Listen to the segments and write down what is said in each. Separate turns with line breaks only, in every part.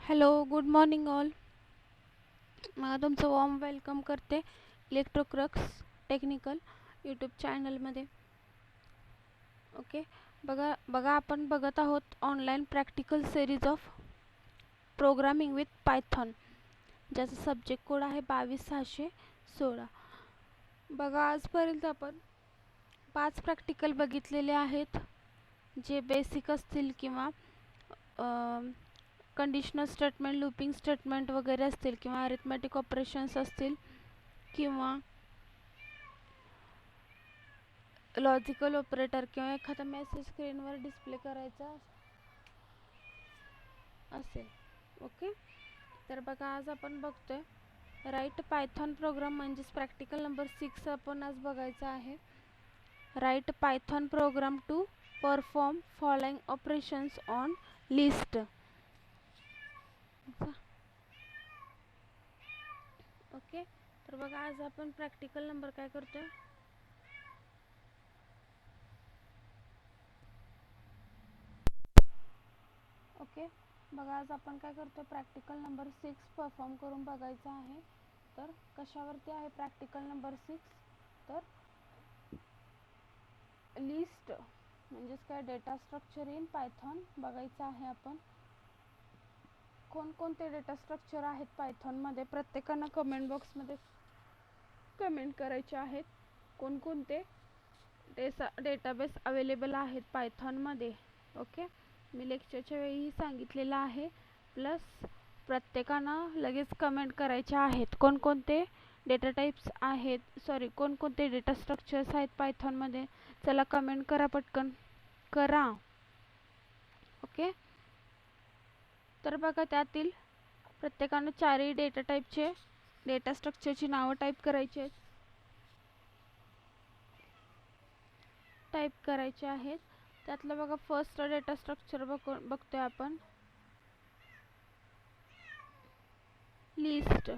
Hello, good morning all. मला तुमचं warm welcome करते इलेक्ट्रोक्रक्स टेक्निकल यूट्यूब चॅनलमध्ये. ओके, बघा बघा आपण बघत आहोत online practical series of programming with Python, ज्याचा सब्जेक्ट कोड आहे 22616. बघा, आजपर्यंत आपण 5 प्रॅक्टिकल बघितलेले आहेत, जे बेसिक असतील किंवा कंडिशनल स्टेटमेंट, लूपिंग स्टेटमेंट वगैरे असतील, किंवा अरिथमेटिक ऑपरेशन्स असतील, किंवा लॉजिकल ऑपरेटर, किंवा एखादा मेसेज स्क्रीनवर डिस्प्ले करायचा असेल. ओके, तर बघा आज आपण बघतोय राईट पायथॉन प्रोग्राम, म्हणजेच प्रॅक्टिकल नंबर 6 आपण आज बघायचा आहे. Write Python program to perform following operations on list. Okay, तर बघा आज आपण प्रॅक्टिकल नंबर काय करतोय, ओके बघा आज आपण काय करतोय, प्रॅक्टिकल नंबर 6 परफॉर्म करून बघायचा आहे. तर कशावरती आहे प्रॅक्टिकल नंबर 6? तर लिस्ट म्हणजेच काय, डेटा स्ट्रक्चर इन पायथॉन बघायचं आहे आपण. कोणकोणते डेटा स्ट्रक्चर आहेत पायथॉनमध्ये, प्रत्येकानं कमेंट बॉक्समध्ये कमेंट करायचे आहेत. कोणकोणते डेटाबेस अवेलेबल आहेत पायथॉनमध्ये. ओके, मी लेक्चरच्या वेळीही सांगितलेलं आहे. प्लस प्रत्येकानं लगेच कमेंट करायचे आहेत कोणकोणते डेटा टाइप्स आहेत, कोणकोणते डेटा स्ट्रक्चर्स आहेत पायथॉनमध्ये. चला कमेंट करा, पटकन करा. ओके, तर बघा त्यातील प्रत्येकानं 4ही डेटा टाइपचे डेटा स्ट्रक्चरची नावं टाईप करायची आहेत. त्यातलं बघा फर्स्ट डेटा स्ट्रक्चर बघतोय आपण, लिस्ट.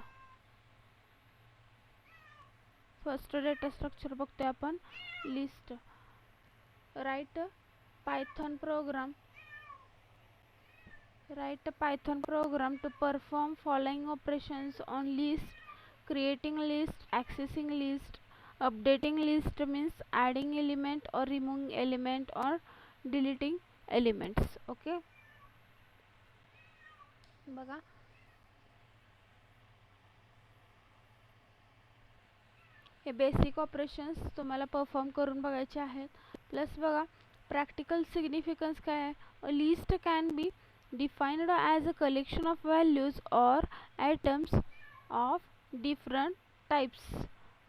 फर्स्ट डेटा स्ट्रक्चर बघतोय आपण, list. Write Python program to perform following operations on list: creating list, accessing list, updating list means adding element or removing element or deleting elements. Okay, बघा हे basic operations तुम्हाला perform करून बघायचे आहेत. Plus बघा practical significance काय आहे. A list can be defined as a collection of values or items of different types.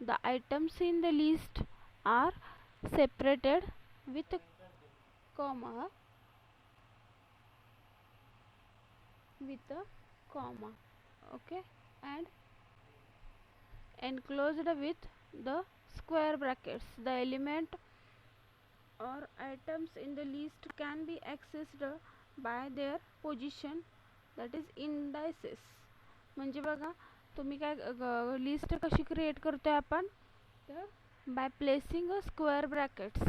The items in the list are separated with a comma, okay, and enclosed with the square brackets. The element or items in the list can be accessed by their position, that is indices. म्हणजे बघा तुम्ही काय list कशी create करतोय आपण, तर by placing a square brackets.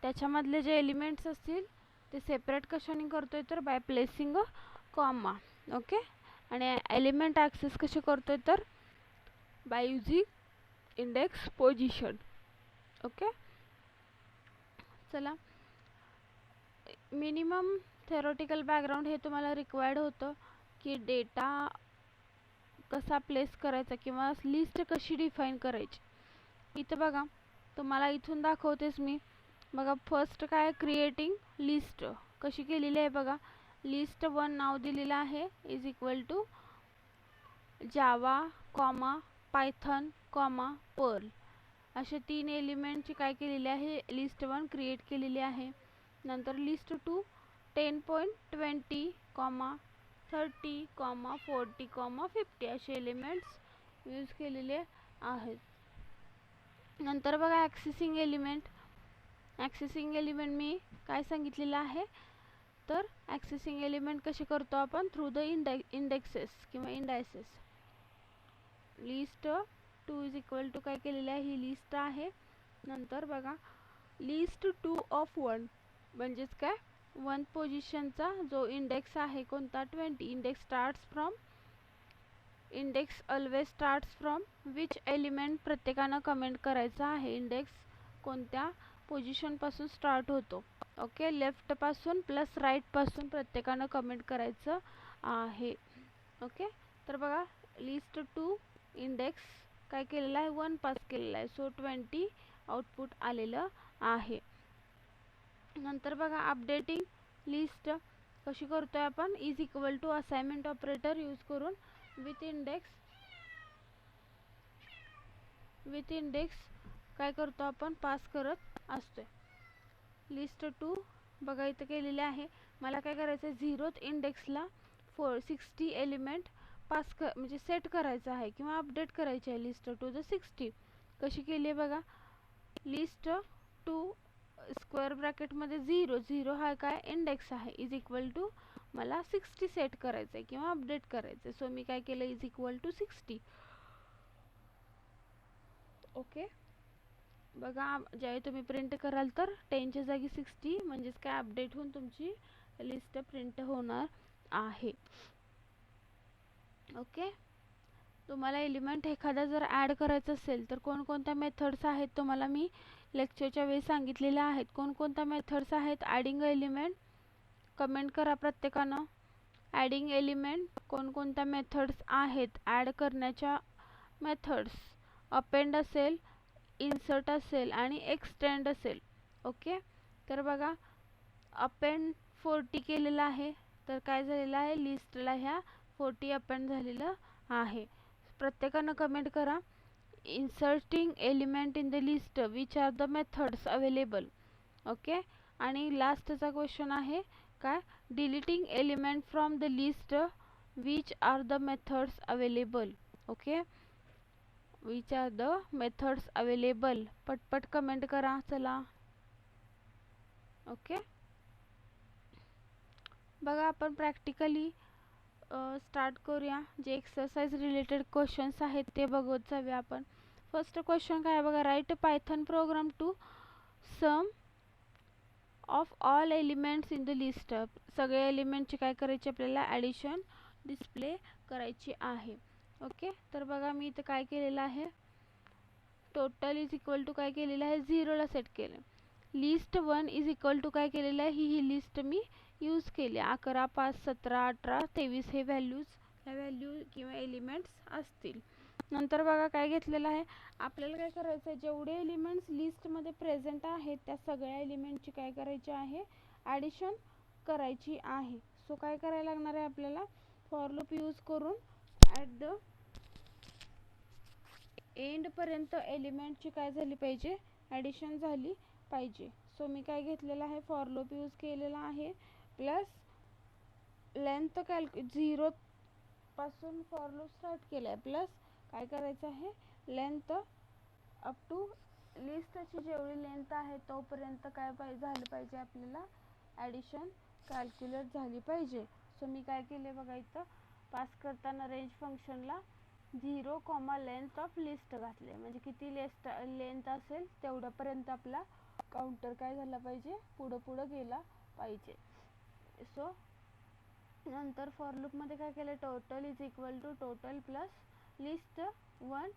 त्याच्यामधले जे एलिमेंट्स असतील ते सेपरेट कशाने करतोय, तर by placing a comma. Okay, आणि एलिमेंट ॲक्सेस कसे करतोय, तर by using index position. Okay, चला मिनिमम थेरोटिकल बॅकग्राऊंड हे तुम्हाला रिक्वायर्ड होतं की डेटा कसा प्लेस करायचा किंवा लिस्ट कशी डिफाईन करायची. इथं बघा तुम्हाला इथून दाखवतेच मी. बघा फर्स्ट काय, क्रिएटिंग लिस्ट कशी केलेली आहे बघा. लिस्ट 1 नाव दिलेलं आहे is equal to Java comma Python comma Perl, असे 3 एलिमेंटची काय केलेली आहे, लिस्ट 1 क्रिएट केलेली आहे. नंतर लिस्ट 2 10.20 कॉमा 30 कॉमा 40 कॉमा 50 असे एलिमेंट्स यूज केलेले आहेत. नंतर बघा ॲक्सेसिंग एलिमेंट मी काय सांगितलेलं आहे, तर ॲक्सेसिंग एलिमेंट कसे करतो आपण, थ्रू द इंडेक्सेस किंवा indices. List 2 is equal to काय केलेलं आहे, ही लिस्ट आहे. नंतर बघा लिस्ट 2 ऑफ 1 म्हणजेच काय, वन पोझिशनचा जो इंडेक्स आहे कोणता 20. Index always starts from which element प्रत्येकानं कमेंट करायचा आहे. इंडेक्स कोणत्या पोझिशनपासून स्टार्ट होतो. ओके, लेफ्टपासून प्लस राईटपासून प्रत्येकानं कमेंट करायचं आहे. ओके, तर बघा लिस्ट टू इंडेक्स काय केलेलं आहे 1 पास केलेला आहे. सो 20 आउटपुट आलेलं आहे. नंतर बघा अपडेटिंग लिस्ट कशी करतोय आपण. Is equal to assignment operator use करून विथ इंडेक्स काय करतो आपण पास करत असतोय. लिस्ट टू बघा इथं केलेले आहे. मला काय करायचं आहे 0th इंडेक्सला 60 एलिमेंट म्हणजे सेट करायचं आहे किंवा अपडेट करायची आहे लिस्ट टू द 60. कशी केली आहे बघा. लिस्ट टू स्क्वेअर ब्रॅकेटमध्ये 0 हा काय इंडेक्स आहे इज इक्वल टू मला 60 सेट करायचं आहे किंवा अपडेट करायचं आहे. सो मी काय केलं इज इक्वल टू 60. ओके, बघा ज्यावेळी तुम्ही प्रिंट कराल तर 10च्या जागी 60 म्हणजेच काय अपडेट होऊन तुमची लिस्ट प्रिंट होणार आहे. ओके, तुम्हाला एलिमेंट एखादा जर ॲड करायचं असेल तर कोणकोणत्या मेथड्स आहेत तुम्हाला मी लेक्चरच्या वेळी सांगितलेल्या आहेत. कोणकोणत्या मेथड्स आहेत. ॲडिंग एलिमेंट कमेंट करा प्रत्येकानं. ॲडिंग एलिमेंट कोणकोणत्या मेथड्स आहेत ॲड करण्याच्या मेथड्स. अपेंड असेल, इन्सर्ट असेल आणि एक्सटेंड असेल. ओके, तर बघा अपेंड 40 केलेलं आहे तर काय झालेलं आहे लिस्टला ह्या 40 अपेंड झालेलं आहे. प्रत्येकानं कमेंट करा. Inserting element in the list which are the methods available. Okay, आणि लास्टचा क्वेश्चन आहे काय deleting element from the list which are the methods available. Okay, which are the methods available. पटपट कमेंट करा चला. ओके, बघा आपण practically start करूया. जे एक्सरसाइज रिलेटेड क्वेश्चन्स आहेत ते बघत जाऊया आपण. फर्स्ट क्वेश्चन काय बघा. Write Python program to sum of all elements in the list. सगळे एलिमेंटची काय करायची आपल्याला ॲडिशन डिस्प्ले करायची आहे. ओके, तर बघा मी इथं काय केलेलं आहे टोटल इज इक्वल टू काय केलेलं आहे 0ला सेट केलं. लिस्ट 1 इज इक्वल टू काय केलेलं आहे ही लिस्ट मी यूज केली. 11, 5, 17, 18, 23 हे व्हॅल्यू किंवा एलिमेंट्स असतील. नंतर बघा काय घेतलेलं आहे आपल्याला काय करायचं आहे जेवढे एलिमेंट्स लिस्टमध्ये प्रेझेंट आहेत त्या सगळ्या एलिमेंटची काय करायची आहे ॲडिशन करायची आहे. सो काय करायला लागणार आहे आपल्याला फॉर लूप यूज करून ॲट द एंडपर्यंत एलिमेंटची काय झाली पाहिजे ॲडिशन झाली पाहिजे. सो मी काय घेतलेलं आहे फॉर लूप यूज केलेला आहे प्लस लेंथ 0 पासून फॉर लूप स्टार्ट केलं आहे प्लस काय करायचं आहे लेंथ अप टू लिस्टची जेवढी लेंथ आहे तोपर्यंत काय झालं पाहिजे आपल्याला ॲडिशन कॅल्क्युलेट झाली पाहिजे. सो मी काय केले बघा इथं पास करताना रेंज फंक्शनला 0, लेंथ ऑफ लिस्ट घातले म्हणजे किती लेंथ असेल तेवढ्यापर्यंत आपला काउंटर काय झाला पाहिजे पुढं गेला पाहिजे. सो नंतर फॉर लूपमध्ये काय केलं total is equal to total plus list 1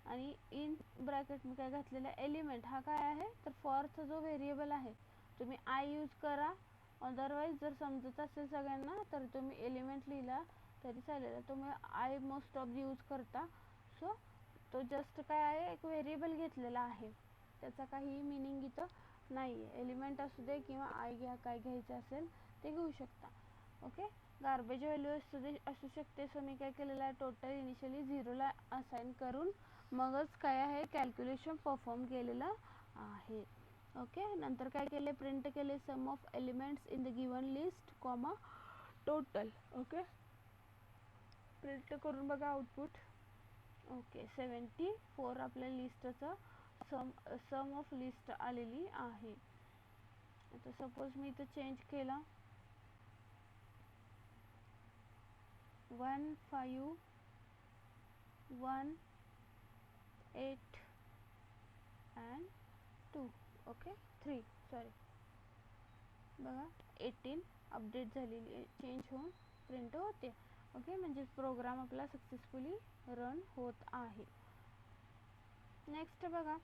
आणि इन ब्रॅकेट मी काय घातलेलं एलिमेंट हा काय आहे तर फॉरचा जो व्हेरिएबल आहे तुम्ही आय यूज करा. अदरवाईज जर समजत असेल सगळ्यांना तर तुम्ही एलिमेंट लिहिला तरी चालेल. तुम्ही आय मोस्ट ऑफ यूज करता. सो तो जस्ट काय आहे एक व्हेरिएबल घेतलेला आहे त्याचा काही मिनिंग इथं नाही आहे. एलिमेंट असू दे किंवा आय घ्या काय घ्यायचं असेल ते घेऊ शकता. ओके, गार्बेज व्हॅल्यू असू शकते. सो मी काय केलेलं आहे टोटल इनिशियली 0ला असाइन करून मगच काय आहे कॅल्क्युलेशन परफॉर्म केलेलं आहे. ओके, नंतर काय केले प्रिंट केले sum of elements in the given list comma total. Okay, print करून बघा आउटपुट. ओके, 74 आपल्या लिस्टचं सम ऑफ लिस्ट आलेली आहे. आता सपोज मी इथं चेंज केला 1 5 1 8 and 2. ओके 3 सॉरी बघा 18 अपडेट झालेली चेंज होऊन प्रिंट होते. ओके, म्हणजे प्रोग्राम आपला सक्सेसफुली रन होत आहे. नेक्स्ट बघा,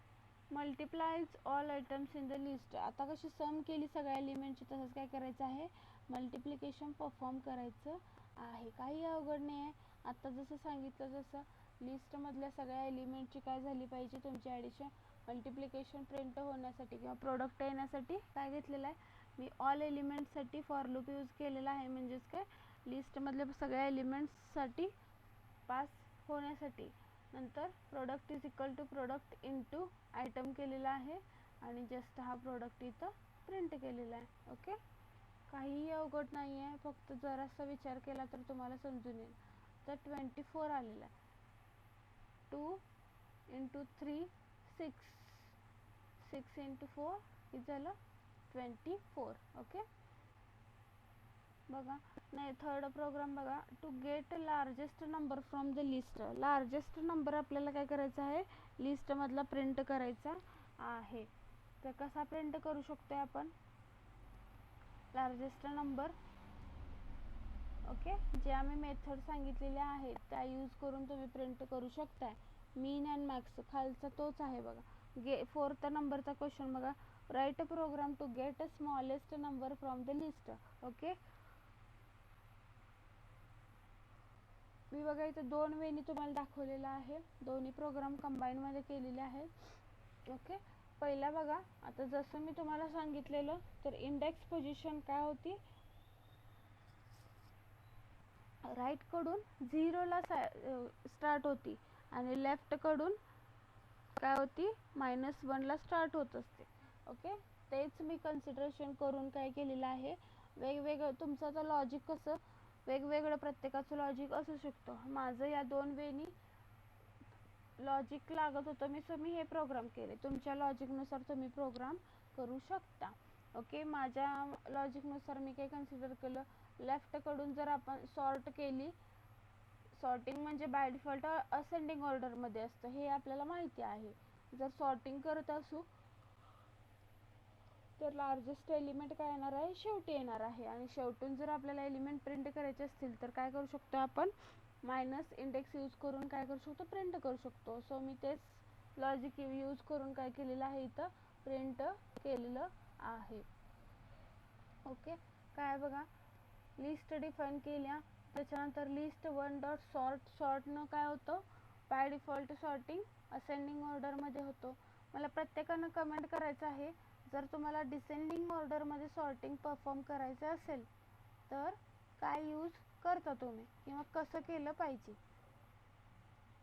मल्टिप्लाइज all items in the list. आता कशी सम केली सगळ्या एलिमेंटची, तसंच काय करायचं आहे, मल्टिप्लिकेशन परफॉर्म करायचं आहे. काही अवघड नाही आहे. आता जसं सांगितलं तसं लिस्टमधल्या सगळ्या एलिमेंटची काय झाली पाहिजे, तुमची ॲडिशन मल्टिप्लिकेशन प्रिंट होण्यासाठी किंवा प्रोडक्ट येण्यासाठी काय घेतलेलं आहे मी, ऑल एलिमेंट्ससाठी फॉर लूप यूज केलेला आहे. म्हणजेच काय, लिस्टमधल्या सगळ्या एलिमेंट्ससाठी पास होण्यासाठी. नंतर product is equal to product into item केलेला आहे आणि जस्ट हा प्रोडक्ट इथं प्रिंट केलेला आहे. ओके, काहीही अवघड नाही आहे, फक्त जरासा विचार केला तर तुम्हाला समजून येईल. तर 24 आलेला आहे. 2 इंटू 3 6, 6 इंटू 4 किती झालं 24. ओके, बघा. नाही, थर्ड प्रोग्राम बघा, to get largest number from the list. Largest number आपल्याला काय करायचा आहे, लिस्टमधला प्रिंट करायचा आहे. तर कसा प्रिंट करू शकतो आपण लार्जेस्ट नंबर. ओके, जे आम्ही मेथड सांगितलेल्या आहेत त्या यूज करून तुम्ही प्रिंट करू शकताय. मीन अँड मॅक्स खालचा तोच आहे बघा. फोर्थ नंबरचा क्वेश्चन बघा, write a program to get a smallest number from the list. Okay, मी बघा इथं 2 वेनी तुम्हाला दाखवलेला आहे, दोन्ही प्रोग्राम कंबाईन मध्ये केलेले आहेत. ओके, पहिला बघा, आता जसं मी तुम्हाला सांगितलेलं, तर इंडेक्स पोझिशन काय होती, राईट कडून 0 ला स्टार्ट होती आणि लेफ्ट कडून काय होती -1 ला स्टार्ट होत असते. ओके, तेच मी कन्सिडरेशन करून काय केलेलं आहे, वेगवेगळं तुमचं आता लॉजिक कसं वेगवेगळं प्रत्येकाचं लॉजिक असू शकतो. माझं या 2 वेनी लॉजिक लागत होतं, मी हे प्रोग्राम केले. तुमच्या लॉजिकनुसार तुम्ही प्रोग्राम करू शकता. ओके, माझ्या लॉजिकनुसार मी काय कन्सिडर केलं, लेफ्ट कडून जर आपण सॉर्ट केली, सॉर्टिंग म्हणजे बाय डिफॉल्ट असेंडिंग ऑर्डर मध्ये असतं, हे आपल्याला माहिती आहे. जर सॉर्टिंग करत असू तर लार्जेस्ट एलिमेंट काय येणार आहे, शेवटी येणार आहे. आणि शेवटून जर आपल्याला एलिमेंट प्रिंट करायचे असतील तर काय करू शकतो आपण, मायनस इंडेक्स यूज करून काय करू शकतो, प्रिंट करू शकतो. सो मी तेच लॉजिक यूज करून काय केलेलं आहे, इथं प्रिंट केलेलं आहे. ओके, काय बघा, लिस्ट डिफाईन केल्या, त्याच्यानंतर लिस्ट 1 डॉट सॉर्ट. सॉर्टनं काय होतं, बाय डिफॉल्ट सॉर्टिंग असेंडिंग ऑर्डरमध्ये होतो. मला प्रत्येकानं कमेंट करायचं आहे, जर तुम्हाला डिसेंडिंग ऑर्डरमध्ये सॉर्टिंग परफॉर्म करायचं असेल तर काय यूज करता तुम्ही किंवा कसं केलं पाहिजे.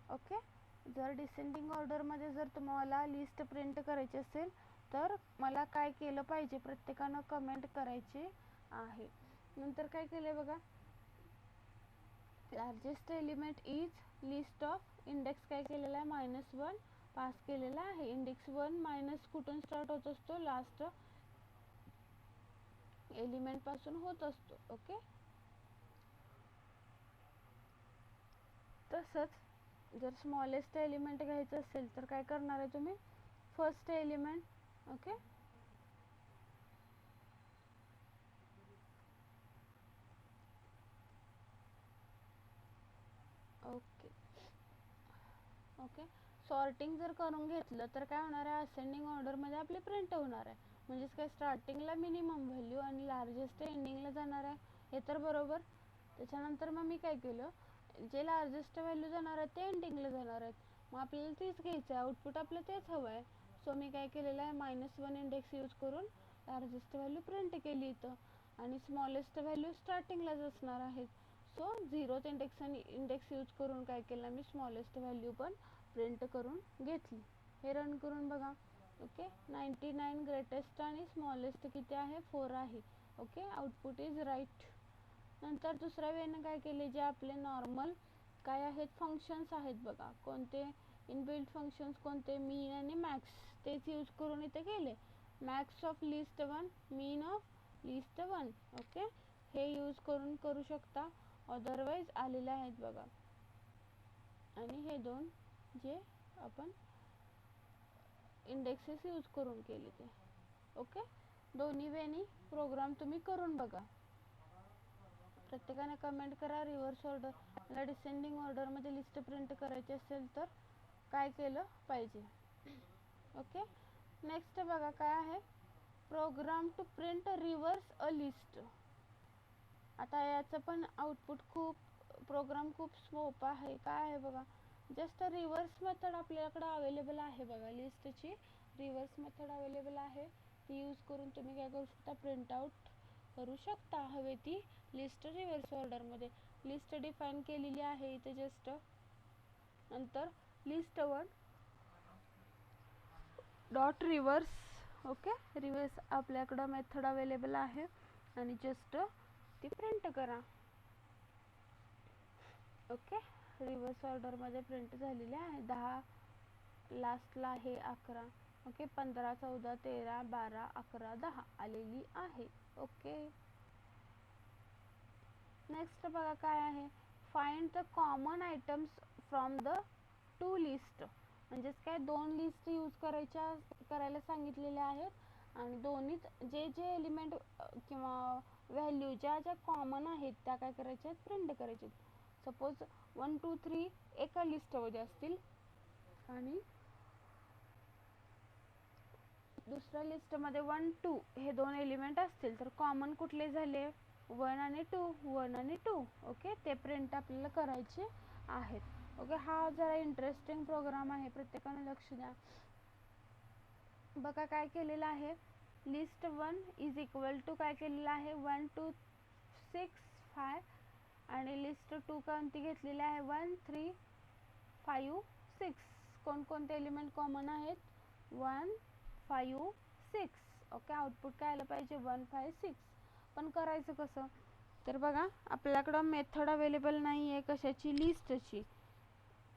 ओके, जर डिसेंडिंग ऑर्डरमध्ये जर तुम्हाला लिस्ट प्रिंट करायची असेल तर मला काय केलं पाहिजे, प्रत्येकानं कमेंट करायचे आहे. नंतर काय केलंय बघा, largest element is list of index काय केलेला आहे, -1 पास केलेला आहे. इंडेक्स 1 मायनस कुठून स्टार्ट होत असतो, लास्ट एलिमेंट पासून होत असतो. ओके, तसंच जर स्मॉलेस्ट एलिमेंट घ्यायचं असेल तर काय करणार आहे तुम्ही, first element. Okay, okay okay sorting जर करून घेतलं तर काय होणार आहे, असेंडिंग ऑर्डरमध्ये आपले प्रिंट होणार आहे. म्हणजेच काय, स्टार्टिंगला मिनिमम व्हॅल्यू आणि लार्जेस्ट एंडिंगला जाणार आहे, हे तर बरोबर. त्याच्यानंतर मग मी काय केलं, जे लार्जेस्ट व्हॅल्यू जाणार आहे ते एंडिंगला जाणार आहेत, मग आपल्याला तेच घ्यायचं आहे, आउटपुट आपलं तेच हवं आहे. सो मी काय केलेलं आहे, -1 इंडेक्स यूज करून लार्जेस्ट व्हॅल्यू प्रिंट केली इथं, आणि स्मॉलेस्ट व्हॅल्यू स्टार्टिंगलाच असणार आहेत. सो 0th इंडेक्स आणि इंडेक्स यूज करून काय केलं मी, स्मॉलेस्ट व्हॅल्यू पण प्रिंट करून घेतली. हे रन करून बघा. ओके, 99 ग्रेटेस्ट आणि स्मॉलेस्ट किती आहे, 4 आहे. Okay, output is right. नंतर दुसऱ्या वेळेनं काय केले, जे आपले नॉर्मल काय आहेत फंक्शन्स आहेत बघा, कोणते इनबिल्ट फंक्शन्स कोणते, मीन आणि मॅक्स, तेच यूज करून इथे केले. Max of list 1, mean of list 1. Okay, हे यूज करून करू शकता, अदरवाईज आलेले आहेत बघा. आणि हे 2 जे आपण इंडेक्सेस यूज करून केले ते. ओके, दोन्ही वेनी प्रोग्राम तुम्ही करून बघा. प्रत्येकाने कमेंट करा. रिव्हर्स ऑर्डर, मला डिसेंडिंग ऑर्डरमध्ये लिस्ट प्रिंट करायची असेल तर काय केलं पाहिजे. ओके, नेक्स्ट बघा काय आहे, program to print reverse a list. आता याचं पण आउटपुट प्रोग्राम खूप सोपा आहे. काय आहे बघा, जस्ट रिव्हर्स मेथड आपल्याकडे अवेलेबल आहे बघा. लिस्टची रिव्हर्स मेथड अवेलेबल आहे, ती यूज करून तुम्ही काय करू शकता, प्रिंट आउट करू शकता हवे ती लिस्ट रिव्हर्स ऑर्डरमध्ये. लिस्ट डिफाईन केलेली आहे इथे जस्ट. नंतर list one dot reverse. Okay, reverse आपल्याकडं मेथड अवेलेबल आहे आणि जस्ट ती प्रिंट करा. ओके, रिव्हर्स ऑर्डरमध्ये प्रिंट झालेले आहे. 10 लास्टला आहे 11. ओके, 15 14 13 12 11 10 आलेली आहे. ओके, नेक्स्ट बघा काय आहे, find the common items from the two list. म्हणजेच काय, दोन लिस्ट यूज करायला सांगितलेल्या आहेत आणि दोन्हीत जे जे एलिमेंट किंवा व्हॅल्यू ज्या कॉमन आहेत त्या काय करायच्या आहेत, प्रिंट करायचे. सपोज 1 2 3 एका लिस्टमध्ये असतील आणि दुसऱ्या लिस्टमध्ये 1 2 हे दोन एलिमेंट असतील, तर कॉमन कुठले झाले, 1 आणि 2. ओके, ते प्रिंट आपल्याला करायचे आहेत. ओके, हा जरा इंटरेस्टिंग प्रोग्राम आहे, प्रत्येकाने लक्ष द्या. बघा काय केलेलं आहे, लिस्ट 1 इज इक्वल टू काय केलेलं आहे, 1 2 6 5 आणि लिस्ट 2 कोणती घेतलेली आहे, 1 3 5 6. कोणकोणते एलिमेंट कॉमन आहेत, 1 5 6. ओके, आउटपुट काय आलं पाहिजे, 1 5 6. पण करायचं कसं, तर बघा आपल्याकडं मेथड अवेलेबल नाही आहे कशाची, लिस्टची,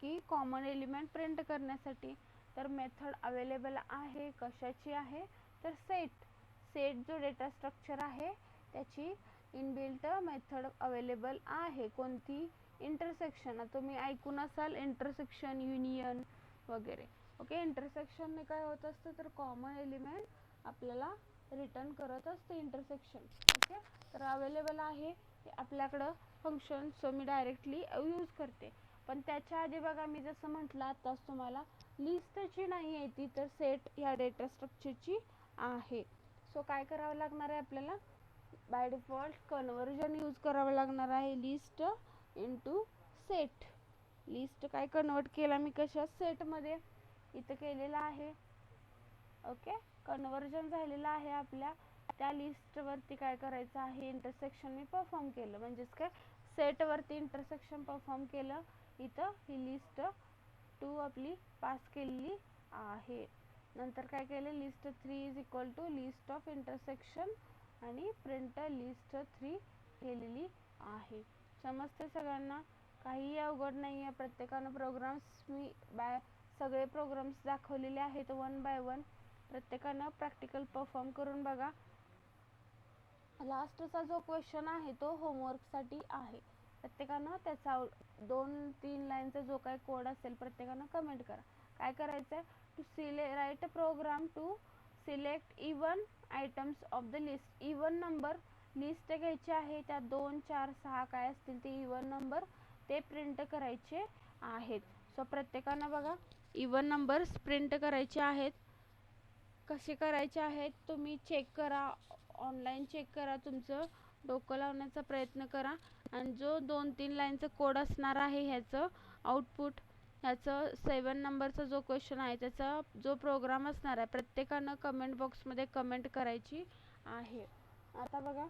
की कॉमन एलिमेंट प्रिंट करण्यासाठी. तर मेथड अवेलेबल आहे कशाची आहे, तर सेट जो डेटा स्ट्रक्चर आहे त्याची इनबिल्ट मेथड अवेलेबल आहे. कोणती, इंटरसेक्शन. तुम्ही ऐकून असाल इंटरसेक्शन, युनियन वगैरे. ओके, इंटरसेक्शनने काय होत असतं, तर कॉमन एलिमेंट आपल्याला रिटर्न करत असते इंटरसेक्शन. ओके, तर अवेलेबल आहे आपल्याकडं फंक्शन, सो मी डायरेक्टली यूज करते. पण त्याच्या आधी बघा, मी जसं म्हटलं आताच तुम्हाला, लिस्टची नाही आहे ती, तर सेट ह्या डेटा स्ट्रक्चरची आहे. सो काय करावं लागणार आहे आपल्याला, बाय डिफॉल्ट कन्वर्जन यूज करावं लागणार आहे, लिस्ट इनटू सेट. लिस्ट काय कन्वर्ट केला मी कशा, सेटमध्ये इथं केलेला आहे. ओके, कन्वर्जन झालेलं आहे आपल्या त्या लिस्टवरती. काय करायचं आहे, इंटरसेक्शन मी परफॉर्म केलं, म्हणजेच काय, सेटवरती इंटरसेक्शन परफॉर्म केलं. इथं ही लिस्ट 2 आपली पास केलेली आहे. नंतर काय केलं, list 3 is equal to list of intersection आणि प्रिंट लिस्ट 3 केलेली आहे. समजते सगळ्यांना, काही अवघड नाही आहे. प्रत्येकानं प्रोग्राम्स मी सगळे प्रोग्राम्स दाखवलेले आहेत 1 बाय 1. प्रत्येकानं प्रॅक्टिकल परफॉर्म करून बघा. लास्टचा जो क्वेश्चन आहे तो होमवर्कसाठी आहे. प्रत्येकानं त्याचा 2-3 लाईनचा जो काही कोड असेल प्रत्येकानं कमेंट करा. काय करायचं आहे, to write a program to select even items of the list. Even number list घ्यायची आहे, त्यात 2 4 6 काय असतील ते इवन नंबर ते प्रिंट करायचे आहेत. सो प्रत्येकानं बघा इवन नंबर्स प्रिंट करायचे आहेत. कसे करायचे आहेत तुम्ही चेक करा, ऑनलाईन चेक करा, तुमचं डोकं लावण्याचा प्रयत्न करा. आणि जो 2-3 लाईनचा कोड असणार आहे ह्याचं आउटपुट, ह्याचं 7 नंबरचा जो क्वेश्चन आहे त्याचा जो प्रोग्राम असणार आहे, प्रत्येकानं कमेंट बॉक्समध्ये कमेंट करायची आहे. आता बघा,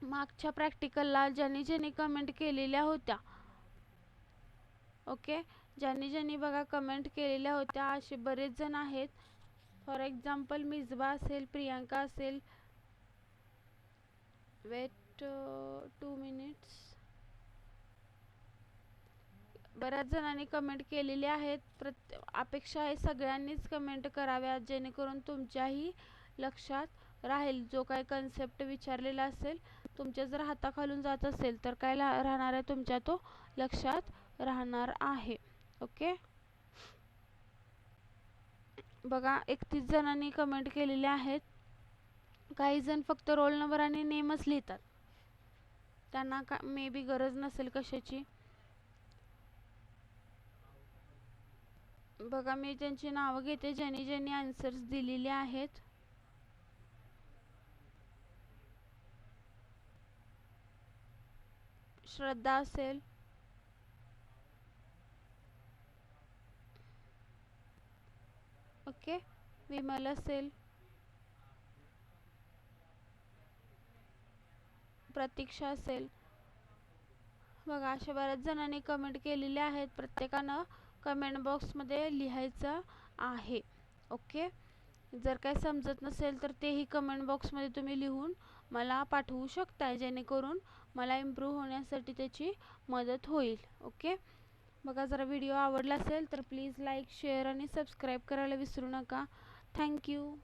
मागच्या प्रॅक्टिकलला ज्यांनी कमेंट केलेल्या होत्या, ओके, ज्यांनी बघा कमेंट केलेल्या होत्या असे बरेच जण आहेत. फॉर एक्झाम्पल मिजबा असेल, प्रियांका असेल, वेट 2 मिनिट्स. बऱ्याच जणांनी कमेंट केलेली आहेत. अपेक्षा आहे सगळ्यांनीच कमेंट कराव्यात, जेणेकरून तुमच्याही लक्षात राहील. जो काही कन्सेप्ट विचारलेला असेल तुमच्या जर हाताखालून जात असेल तर काय राहणार आहे, तुमच्या तो लक्षात राहणार आहे. ओके, बघा 31 जणांनी कमेंट केलेले आहेत. काही जण फक्त रोल नंबर आणि नेमच लिहितात, त्यांना मे बी गरज नसेल कशाची. बघा मी त्यांची नावं घेते ज्यांनी ज्यांनी आन्सर्स दिलेले आहेत. श्रद्धा असेल, ओके, विमल असेल, प्रतीक्षा असेल. बघा अशा बऱ्याच जणांनी कमेंट केलेले आहेत. प्रत्येकानं कमेंट बॉक्समध्ये लिहायचं आहे. ओके, जर काही समजत नसेल तर तेही कमेंट बॉक्समध्ये तुम्ही लिहून मला पाठवू शकता, जेणेकरून मला इम्प्रूव्ह होण्यासाठी त्याची मदत होईल. ओके, बघा जरा व्हिडिओ आवडला असेल तर प्लीज लाईक, शेअर आणि सबस्क्राईब करायला विसरू नका. थँक्यू.